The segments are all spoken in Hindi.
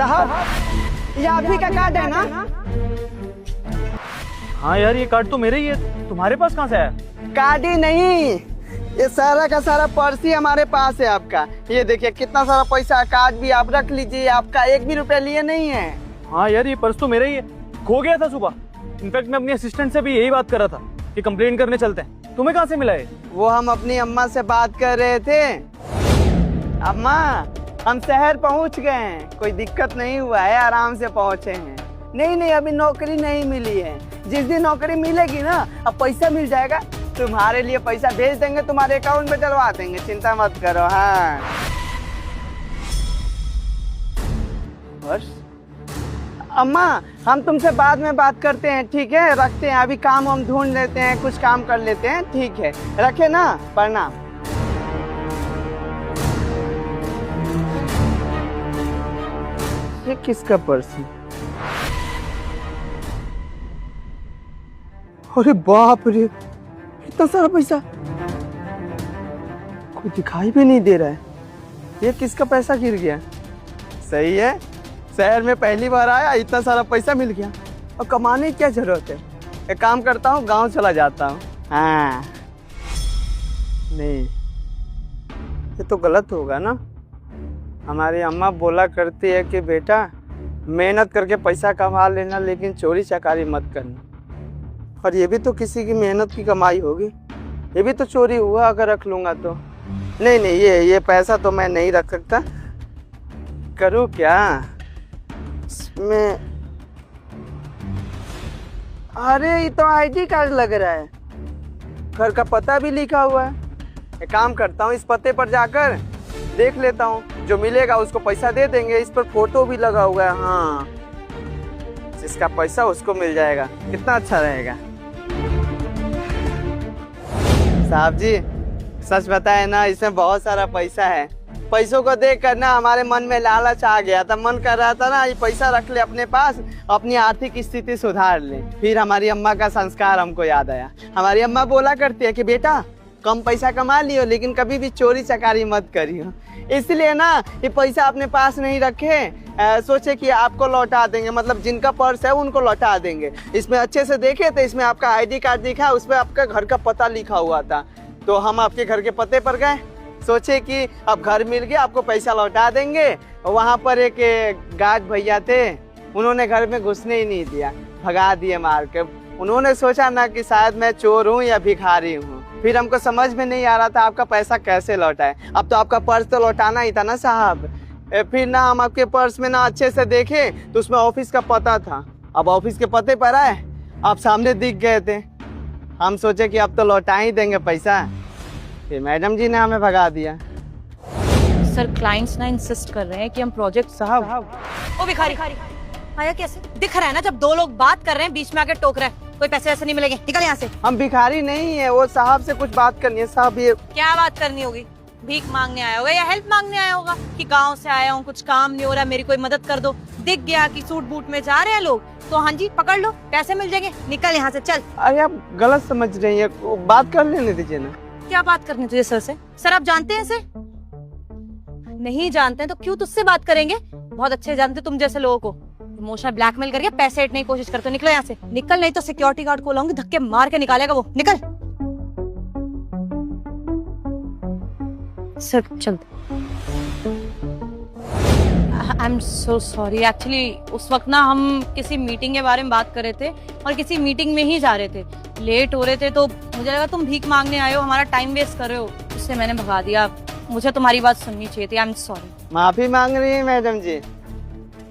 साहब ये आप ही का कार्ड है ना? हाँ यार, ये कार्ड तो मेरा ही है, तुम्हारे पास कहाँ से आया? कार्ड ही नहीं, ये सारा का सारा पर्स ही हमारे पास है आपका। ये देखिए कितना सारा पैसा, कार्ड भी आप रख लीजिए, आपका एक भी रुपया लिए नहीं है। हाँ यार, ये पर्स तो मेरा ही है, खो गया था सुबह। इनफैक्ट मैं अपनी असिस्टेंट से भी यही बात कर रहा था कि कंप्लेंट करने चलते हैं। तुम्हें कहाँ से मिला है? वो हम अपनी अम्मा से बात कर रहे थे। अम्मा, हम शहर पहुंच गए हैं, कोई दिक्कत नहीं हुआ है, आराम से पहुंचे हैं। नहीं, अभी नौकरी नहीं मिली है। जिस दिन नौकरी मिलेगी ना, अब पैसा मिल जाएगा, तुम्हारे लिए पैसा भेज देंगे, तुम्हारे अकाउंट में डलवा देंगे, चिंता मत करो। हाँ बस अम्मा, हम तुमसे बाद में बात करते हैं, ठीक है? रखते हैं, अभी काम हम ढूंढ लेते हैं, कुछ काम कर लेते हैं, ठीक है? रखे ना, प्रणाम। ये किसका पर्स है? अरे बाप रे, इतना सारा पैसा, कोई दिखाई भी नहीं दे रहा है। ये किसका पैसा गिर गया? सही है, शहर में पहली बार आया, इतना सारा पैसा मिल गया। और कमाने की क्या जरूरत है? एक काम करता हूँ, गांव चला जाता हूँ। हाँ नहीं, ये तो गलत होगा ना। हमारी अम्मा बोला करती है कि बेटा मेहनत करके पैसा कमा लेना, लेकिन चोरी चकारी मत करना। और ये भी तो किसी की मेहनत की कमाई होगी, ये भी तो चोरी हुआ अगर रख लूँगा तो। नहीं, ये पैसा तो मैं नहीं रख सकता। करूँ क्या इसमें? अरे ये तो आईडी कार्ड लग रहा है, घर का पता भी लिखा हुआ है। एक काम करता हूँ, इस पते पर जाकर देख लेता हूँ, जो मिलेगा उसको पैसा दे देंगे। इस पर फोटो भी लगा हुआ है। हाँ, जिसका पैसा उसको मिल जाएगा, कितना अच्छा रहेगा। साहब जी, सच बताए ना, इसमें बहुत सारा पैसा है। पैसों को देख कर ना हमारे मन में लालच आ गया था, मन कर रहा था ना ये पैसा रख ले अपने पास, अपनी आर्थिक स्थिति सुधार ले। फिर हमारी अम्मा का संस्कार हमको याद आया। हमारी अम्मा बोला करती है कि बेटा कम पैसा कमा लियो, लेकिन कभी भी चोरी चकारी मत करियो। इसलिए ना ये पैसा अपने पास नहीं रखे, सोचे कि आपको लौटा देंगे, मतलब जिनका पर्स है उनको लौटा देंगे। इसमें अच्छे से देखे तो इसमें आपका आईडी कार्ड दिखा, उस पर आपका घर का पता लिखा हुआ था। तो हम आपके घर के पते पर गए, सोचे कि अब घर मिल गया, आपको पैसा लौटा देंगे। वहाँ पर एक गार्ड भैया थे, उन्होंने घर में घुसने ही नहीं दिया, भगा दिए मार के। उन्होंने सोचा ना कि शायद मैं चोर हूँ या भिखारी हूँ। फिर हमको समझ में नहीं आ रहा था आपका पैसा कैसे लौटाए। अब तो आपका पर्स तो लौटाना ही था ना साहब। फिर ना हम आपके पर्स में ना अच्छे से देखे तो उसमें ऑफिस का पता था। अब ऑफिस के पते पर आए, आप सामने दिख गए थे। हम सोचे कि अब तो लौटा ही देंगे पैसा, फिर मैडम जी ने हमें भगा दिया। सर, क्लाइंट्स ना इंसिस्ट कर रहे हैं कि हम प्रोजेक्ट। साहब ओ भिखारी आया कैसे? दिख रहा है ना, जब दो लोग बात कर रहे हैं बीच में आके टोक रहा है। कोई पैसे वैसे नहीं मिलेंगे, निकल यहाँ से। हम भिखारी नहीं है, वो साहब से कुछ बात करनी है। साहब ये क्या बात करनी होगी? भीख मांगने आया होगा या हेल्प मांगने आया होगा कि गांव से आया हूँ, कुछ काम नहीं हो रहा, मेरी कोई मदद कर दो। दिख गया कि सूट बूट में जा रहे हैं लोग, तो हाँ जी पकड़ लो, पैसे मिल जाएंगे, निकल यहाँ से चल। अरे आप गलत समझ रही है, बात कर लेने दीजिए ना। क्या बात करनी तुझे सर से? सर आप जानते हैं इसे? नहीं जानते हैं तो क्यों तुझसे बात करेंगे? बहुत अच्छे जानते तुम जैसे लोगों को। इमोशनल ब्लैकमेल करके पैसे हटने की कोशिश करते हो। निकलो यहाँ से, निकल, नहीं तो सिक्योरिटी गार्ड को लाऊंगी, धक्के मार के निकालेगा वो। निकल। सर चलते। I am so sorry, actually उस वक्त ना हम किसी मीटिंग के बारे में बात कर रहे थे और किसी मीटिंग में ही जा रहे थे, लेट हो रहे थे, तो मुझे लगा तुम भीख मांगने आए हो, हमारा टाइम वेस्ट कर रहे हो, इससे मैंने भगा दिया। मुझे तुम्हारी बात सुननी चाहिए थी। I am sorry. माफी मांग रही है मैडम जी,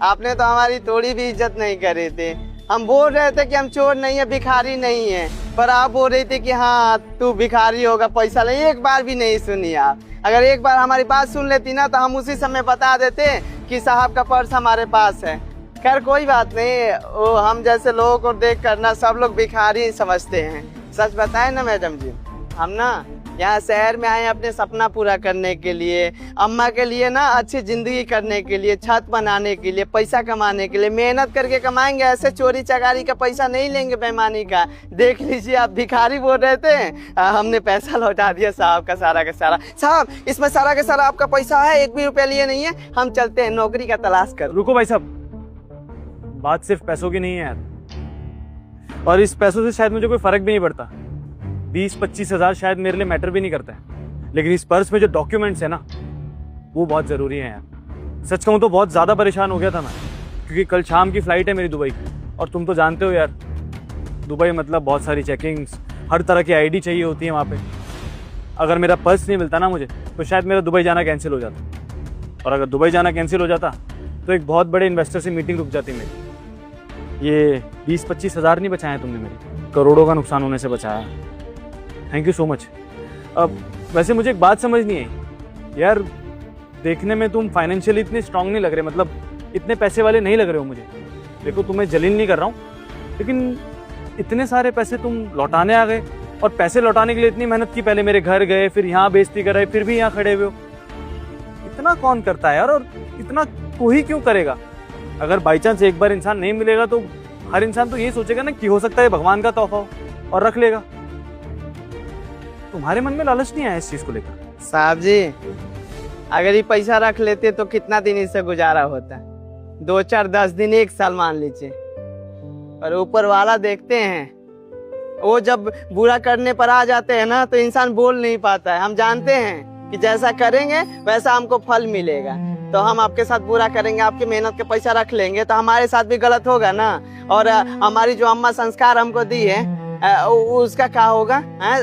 आपने तो हमारी थोड़ी भी इज्जत नहीं करी थी। हम बोल रहे थे कि हम चोर नहीं है, भिखारी नहीं है, पर आप बोल रही थी कि हाँ तू भिखारी होगा, पैसा ले। एक बार भी नहीं सुनी आप। अगर एक बार हमारी बात सुन लेती ना तो हम उसी समय बता देते कि साहब का पर्स हमारे पास है। खैर कोई बात नहीं, वो हम जैसे लोगों को देख कर ना सब लोग भिखारी समझते हैं। सच बताए ना मैडम जी, हम ना यहाँ शहर में आए हैं अपने सपना पूरा करने के लिए, अम्मा के लिए ना अच्छी जिंदगी करने के लिए, छत बनाने के लिए, पैसा कमाने के लिए। मेहनत करके कमाएंगे, ऐसे चोरी चकारी का पैसा नहीं लेंगे, बेईमानी का। देख लीजिए, आप भिखारी बोल रहे थे, हमने पैसा लौटा दिया साहब का सारा। साहब, इसमें सारा का सारा आपका पैसा है, 1 भी रुपया लिए नहीं है। हम चलते हैं, नौकरी का तलाश कर। रुको भाई साहब, बात सिर्फ पैसों की नहीं है यार, और इस पैसों से शायद मुझे कोई फर्क भी नहीं पड़ता। 20-25 हज़ार शायद मेरे लिए मैटर भी नहीं करता है, लेकिन इस पर्स में जो डॉक्यूमेंट्स है ना, वो बहुत ज़रूरी है यार। सच कहूँ तो बहुत ज़्यादा परेशान हो गया था मैं, क्योंकि कल शाम की फ़्लाइट है मेरी दुबई की, और तुम तो जानते हो यार, दुबई मतलब बहुत सारी चेकिंग्स, हर तरह की आईडी चाहिए होती है वहाँ पे। अगर मेरा पर्स नहीं मिलता ना मुझे, तो शायद मेरा दुबई जाना कैंसिल हो जाता, और अगर दुबई जाना कैंसिल हो जाता तो एक बहुत बड़े इन्वेस्टर से मीटिंग रुक जाती मेरी। ये 20-25 हज़ार नहीं बचाए तुमने मेरे, करोड़ों का नुकसान होने से बचाया। Thank you so much. अब वैसे मुझे एक बात समझ नहीं आई यार, देखने में तुम फाइनेंशियली इतने स्ट्रांग नहीं लग रहे, मतलब इतने पैसे वाले नहीं लग रहे हो मुझे। देखो, तुम्हें जलील नहीं कर रहा हूँ, लेकिन इतने सारे पैसे तुम लौटाने आ गए, और पैसे लौटाने के लिए इतनी मेहनत की, पहले मेरे घर गए, फिर यहाँ बेइज्जती कराई, फिर भी यहाँ खड़े हुए हो। इतना कौन करता है यार, और इतना कोई क्यों करेगा? अगर बाई चांस एक बार इंसान नहीं मिलेगा तो हर इंसान तो यही सोचेगा ना कि हो सकता है भगवान का तोहफा हो, और रख लेगा। तुम्हारे मन में लालच नहीं आया इस चीज को लेकर? साहब जी, अगर ये पैसा रख लेते तो कितना दिन इससे गुजारा होता? 2, 4, 10 दिन, 1 साल मान लीजिए। और ऊपर वाला देखते हैं, वो जब बुरा करने पर आ जाते हैं ना, तो इंसान बोल नहीं पाता है। हम जानते हैं कि जैसा करेंगे वैसा हमको फल मिलेगा। तो हम आपके साथ बुरा करेंगे, आपकी मेहनत के पैसा रख लेंगे, तो हमारे साथ भी गलत होगा ना। और हमारी जो अम्मा संस्कार हमको दी है, उसका क्या होगा?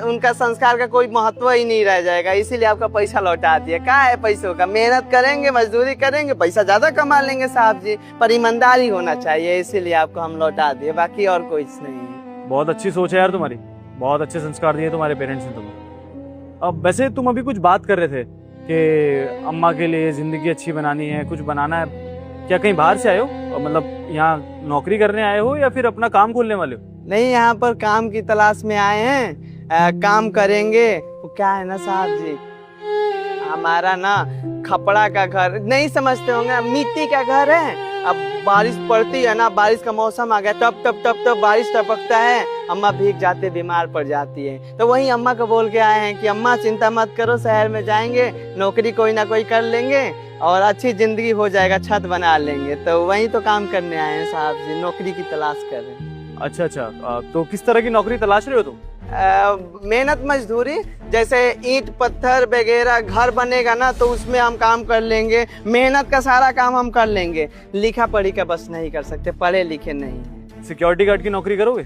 उनका संस्कार का कोई महत्व ही नहीं रह जाएगा। इसीलिए आपका पैसा लौटा दिया। क्या है पैसों का? मेहनत करेंगे, मजदूरी करेंगे, पैसा ज्यादा कमा लेंगे साहब जी, पर ईमानदारी होना चाहिए, इसीलिए आपको हम लौटा दिए, बाकी और कुछ नहीं है। बहुत अच्छी सोच है यार तुम्हारी, बहुत अच्छे संस्कार दिए तुम्हारे पेरेंट्स ने तुम्हें। अब वैसे तुम अभी कुछ बात कर रहे थे कि अम्मा के लिए जिंदगी अच्छी बनानी है, कुछ बनाना है। क्या कहीं बाहर से आए हो, मतलब यहाँ नौकरी करने आए हो, या फिर अपना काम खोलने वाले हो? नहीं, यहाँ पर काम की तलाश में आए हैं, काम करेंगे। वो क्या है ना साहब जी, हमारा ना खपड़ा का घर नहीं समझते होंगे, मिट्टी का घर है। अब बारिश पड़ती है ना, बारिश का मौसम आ गया, तब बारिश टपकता है, अम्मा भीग जाते, बीमार पड़ जाती है। तो वही अम्मा को बोल के आए हैं कि अम्मा चिंता मत करो, शहर में जाएंगे, नौकरी कोई ना कोई कर लेंगे और अच्छी जिंदगी हो जाएगा, छत बना लेंगे। तो वही तो काम करने आए हैं साहब जी, नौकरी की तलाश कर रहे हैं। अच्छा, तो किस तरह की नौकरी तलाश रहे हो तुम? मेहनत मजदूरी, जैसे ईंट पत्थर वगैरह घर बनेगा ना, तो उसमें हम काम कर लेंगे। मेहनत का सारा काम हम कर लेंगे, लिखा पढ़ी का बस नहीं कर सकते, पढ़े लिखे नहीं। सिक्योरिटी गार्ड की नौकरी करोगे?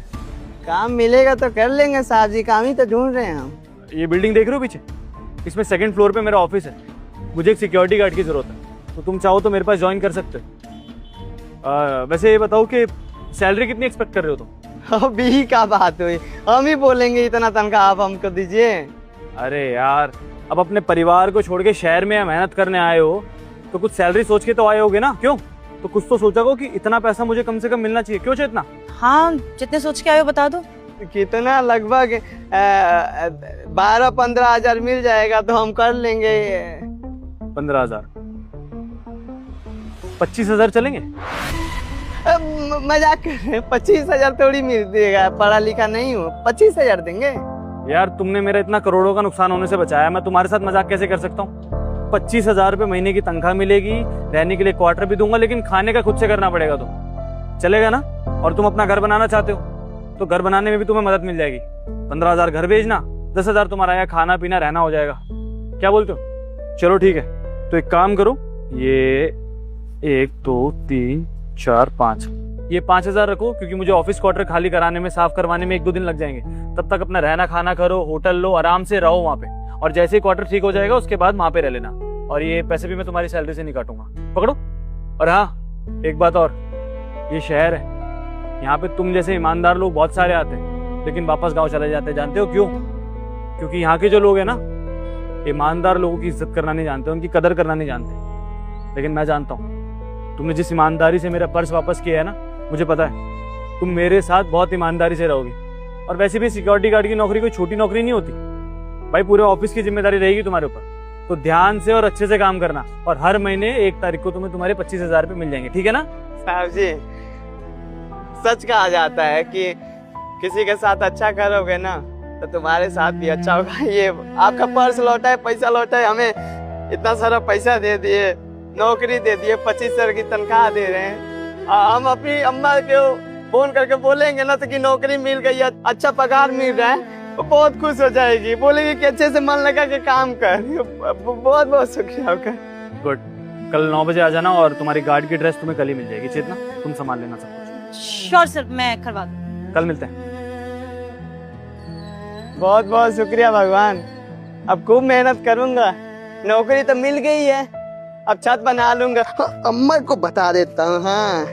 काम मिलेगा तो कर लेंगे साहब जी, काम ही तो ढूंढ रहे हैं हम। ये बिल्डिंग देख रहे हो पीछे, इसमें 2nd फ्लोर पे मेरा ऑफिस है। मुझे एक सिक्योरिटी गार्ड की जरूरत है, तो तुम चाहो तो मेरे पास ज्वाइन कर सकते हो। वैसे ये बताओ कि सैलरी कितनी एक्सपेक्ट कर रहे हो तुम? अभी क्या बात हुई, हम ही बोलेंगे इतना तनख्वाह आप हमको दीजिए। अरे यार, अब अपने परिवार को छोड़ के शहर में मेहनत करने आए हो, तो कुछ सैलरी सोच के तो आए होगे ना? क्यों? तो कुछ तो सोचा हो कि इतना पैसा मुझे कम से कम मिलना चाहिए। क्यों इतना? हाँ, जितने सोच के आए हो बता दो। कितना? लगभग 12-15 हज़ार मिल जाएगा तो हम कर लेंगे। 15,000? 25,000 चलेंगे? मजाक कर रहे हैं, 25,000 थोड़ी मिल देगा, पढ़ा लिखा नहीं हूँ, 25,000 देंगे। यार, तुमने मेरा इतना करोड़ों का नुकसान होने से बचाया, मैं तुम्हारे साथ मजाक कैसे कर सकता हूँ? 25,000 रुपये महीने की तनख्वाह मिलेगी, रहने के लिए क्वार्टर भी दूंगा, लेकिन खाने का खुद से करना पड़ेगा। तो चलेगा ना? और तुम अपना घर बनाना चाहते हो, तो घर बनाने में भी तुम्हें मदद मिल जाएगी। 15,000 घर भेजना, 10,000 तुम्हारा यहाँ खाना पीना रहना हो जाएगा। क्या बोलते हो? चलो ठीक है, तो एक काम करो, ये 1, 2, 3, 4, 5, ये 5,000 रखो, क्योंकि मुझे ऑफिस क्वार्टर खाली कराने में, साफ करवाने में 1-2 दिन लग जाएंगे। तब तक अपना रहना खाना करो, होटल लो, आराम से रहो वहाँ पे, और जैसे ही क्वार्टर ठीक हो जाएगा उसके बाद वहाँ पे रह लेना। और ये पैसे भी मैं तुम्हारी सैलरी से नहीं काटूंगा, पकड़ो। और हाँ, एक बात और, ये शहर है, यहाँ पे तुम जैसे ईमानदार लोग बहुत सारे आते हैं, लेकिन वापस गाँव चले जाते हैं। जानते हो क्यों? क्योंकि यहाँ के जो लोग हैं ना, ईमानदार लोगों की इज्जत करना नहीं जानते, उनकी कदर करना नहीं जानते। लेकिन मैं जानता हूँ, तुमने जिस ईमानदारी से मेरा पर्स वापस किया है ना, मुझे पता है तुम मेरे साथ बहुत ईमानदारी से रहोगे। और वैसे भी सिक्योरिटी गार्ड की नौकरी कोई छोटी नौकरी नहीं होती, भाई पूरे ऑफिस की जिम्मेदारी रहेगी तुम्हारे ऊपर, तो ध्यान से और अच्छे से काम करना, और हर महीने 1 तारीख को तुम्हें तुम्हारे 25,000 रुपये मिल जाएंगे, ठीक है ना? साहब जी, सच कहा जाता है कि किसी के साथ अच्छा करोगे ना तो तुम्हारे साथ भी अच्छा होगा। ये आपका पर्स लौटा है, पैसा लौटा है, हमें इतना सारा पैसा दे दिए, नौकरी दे दिए, 25,000 की तनख्वाह दे रहे हैं। हम अपनी अम्मा को फोन करके बोलेंगे ना तो कि नौकरी मिल गई है, अच्छा पगार मिल रहा है, वो बहुत खुश हो जाएगी, बोलेगी कि अच्छे से मन लगा के काम कर। बहुत बहुत शुक्रिया आपका। गुड, कल 9 बजे आ जाना, और तुम्हारी गार्ड की ड्रेस तुम्हें कल ही मिल जाएगी। चेतना, तुम संभाल लेना सब कुछ। श्योर सर, मैं करवा दूँ। कल मिलते हैं। बहुत बहुत शुक्रिया भगवान, अब खूब मेहनत करूंगा, नौकरी तो मिल गई है, अब छत बना लूंगा। अम्मा को बता देता हूँ। हाँ